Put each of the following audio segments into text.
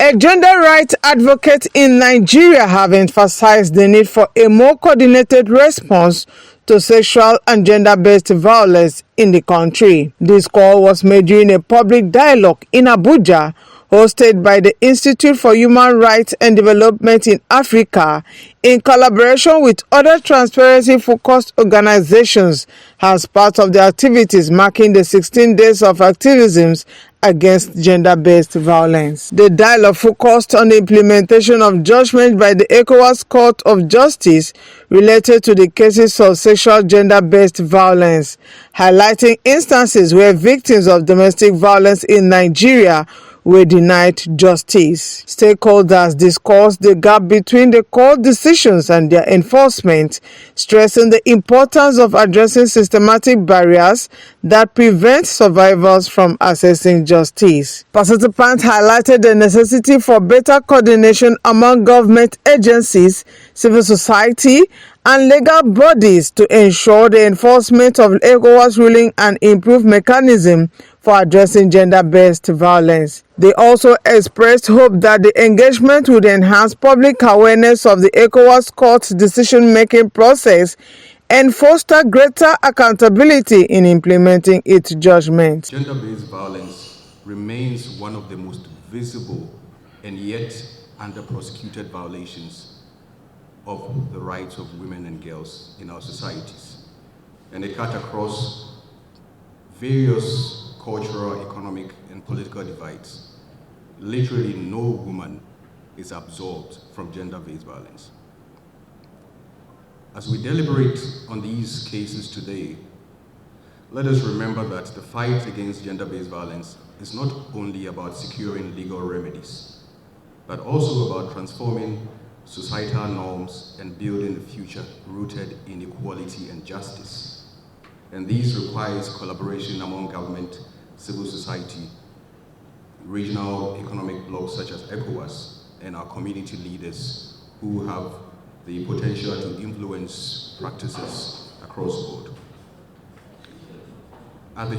A gender rights advocate in Nigeria have emphasized the need for a more coordinated response to sexual and gender-based violence in the country. This call was made during a public dialogue in Abuja, hosted by the Institute for Human Rights and Development in Africa, in collaboration with other transparency-focused organizations as part of the activities marking the 16 days of activism against gender-based violence. The dialogue focused on the implementation of judgment by the ECOWAS Court of Justice related to the cases of sexual gender-based violence, highlighting instances where victims of domestic violence in Nigeria were denied justice. Stakeholders discussed the gap between the court decisions and their enforcement, stressing the importance of addressing systematic barriers that prevent survivors from accessing justice. Participants highlighted the necessity for better coordination among government agencies, civil society, and legal bodies to ensure the enforcement of ECOWAS ruling and improve mechanism for addressing gender-based violence. They also expressed hope that the engagement would enhance public awareness of the ECOWAS Court's decision-making process and foster greater accountability in implementing its judgment. Gender-based violence remains one of the most visible and yet under-prosecuted violations of the rights of women and girls in our societies. And they cut across various cultural, economic, and political divides. Literally no woman is absolved from gender-based violence. As we deliberate on these cases today, let us remember that the fight against gender-based violence is not only about securing legal remedies, but also about transforming societal norms and building a future rooted in equality and justice. And this requires collaboration among government, civil society, regional economic blocs such as ECOWAS, and our community leaders who have the potential to influence practices across the board. At the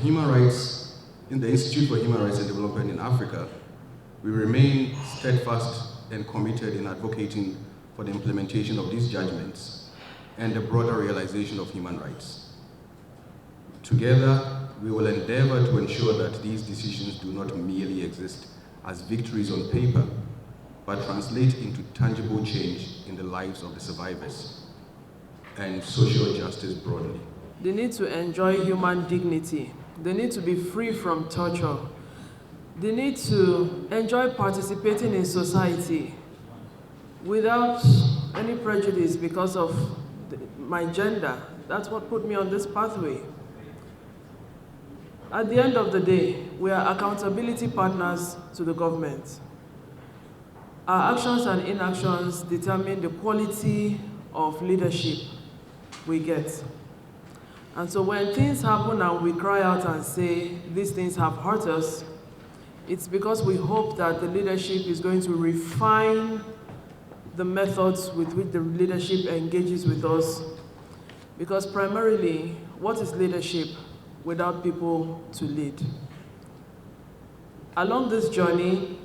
in the Institute for Human Rights and Development in Africa, we remain steadfast and committed in advocating for the implementation of these judgments and the broader realization of human rights. Together, we will endeavor to ensure that these decisions do not merely exist as victories on paper, but translate into tangible change in the lives of the survivors and social justice broadly. They need to enjoy human dignity. They need to be free from torture. They need to enjoy participating in society without any prejudice because of my gender. That's what put me on this pathway. At the end of the day, we are accountability partners to the government. Our actions and inactions determine the quality of leadership we get. And so when things happen and we cry out and say, these things have hurt us, it's because we hope that the leadership is going to refine the methods with which the leadership engages with us. Because primarily, what is leadership without people to lead? Along this journey,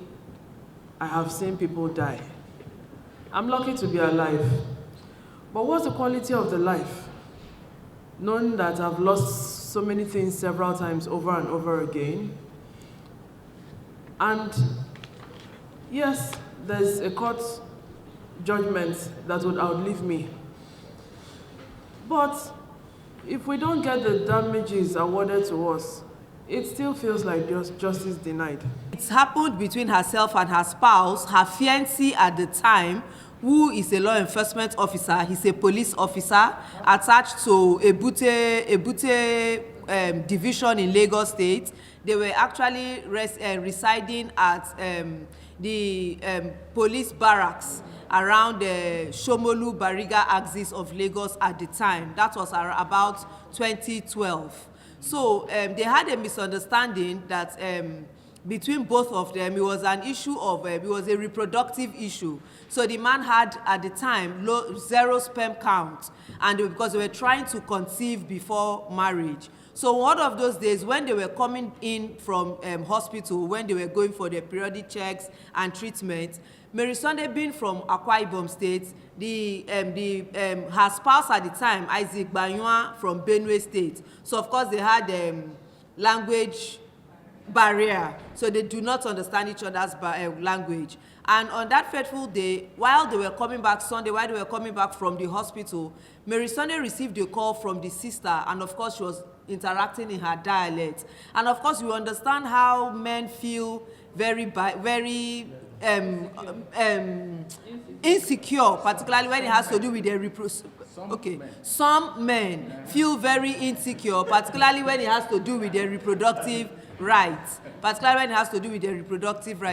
I have seen people die. I'm lucky to be alive. But what's the quality of the life? Knowing that I've lost so many things several times over and over again. And yes, there's a court judgment that would outlive me. But if we don't get the damages awarded to us, it still feels like justice denied. It's happened between herself and her spouse, her fiancé at the time, who is a law enforcement officer. He's a police officer attached to Ebute division in Lagos State. They were actually residing at the police barracks around the Shomolu Bariga axis of Lagos at the time. That was about 2012. So they had a misunderstanding that between both of them, it was an issue of, it was a reproductive issue. So the man had, at the time, zero sperm count, and because they were trying to conceive before marriage. So one of those days when they were coming in from hospital, when they were going for their periodic checks and treatment, Mary Sunday being from Akwa Ibom State, her spouse at the time, Isaac Banyua from Benue State. So of course they had language barrier, so they do not understand each other's language. And on that fateful day, while they were coming back Sunday, while they were coming back from the hospital, Mary Sunday received a call from the sister, and of course she was interacting in her dialect. And of course you understand how men feel very insecure, particularly when it has to do with their some men feel very insecure, particularly when it has to do with their reproductive rights,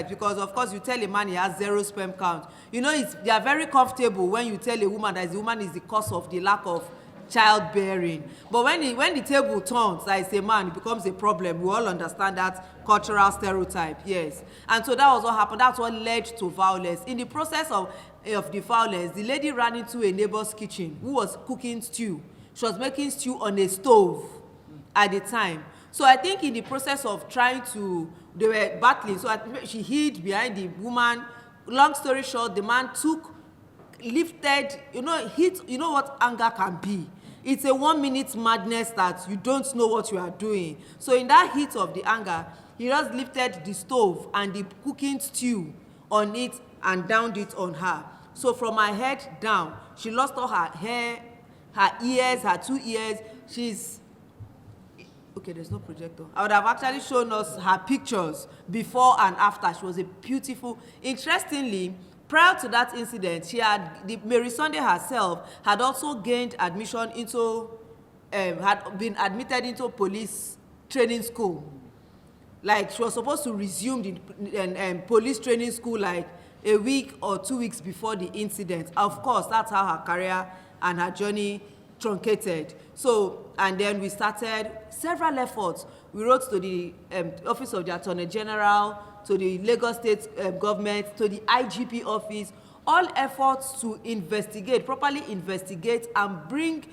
because of course you tell a man he has 0 sperm count, you know, they are very comfortable when you tell a woman that the woman is the cause of the lack of childbearing. But when the table turns as a man, it becomes a problem. We all understand that cultural stereotype, yes. And so that was what happened. That's what led to violence. In the process of the violence, the lady ran into a neighbor's kitchen who was cooking stew. She was making stew on a stove at the time. So I think in the process of they were battling, so she hid behind the woman. Long story short, the man lifted, you know what anger can be. It's a 1-minute madness that you don't know what you are doing. So in that heat of the anger, he just lifted the stove and the cooking stew on it and downed it on her. So from her head down, she lost all her hair, her ears, her 2 ears. Okay, there's no projector. I would have actually shown us her pictures before and after. She was a beautiful. Interestingly, prior to that incident, Mary Sunday herself had also gained admission into, had been admitted into police training school. Like, she was supposed to resume the police training school like a week or 2 weeks before the incident. Of course, that's how her career and her journey truncated. So, and then we started several efforts. We wrote to the Office of the Attorney General, to the Lagos State government, to the IGP office, all efforts to properly investigate and bring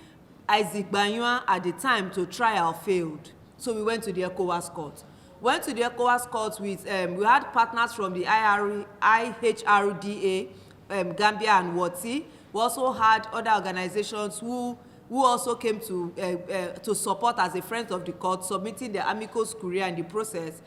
Isaac Banyua at the time to trial failed. So we went to the ECOWAS Court. Went to the ECOWAS Court with, we had partners from the IHRDA, Gambia and Wati. We also had other organizations who also came to support as a friend of the court, submitting their amicus curiae in the process.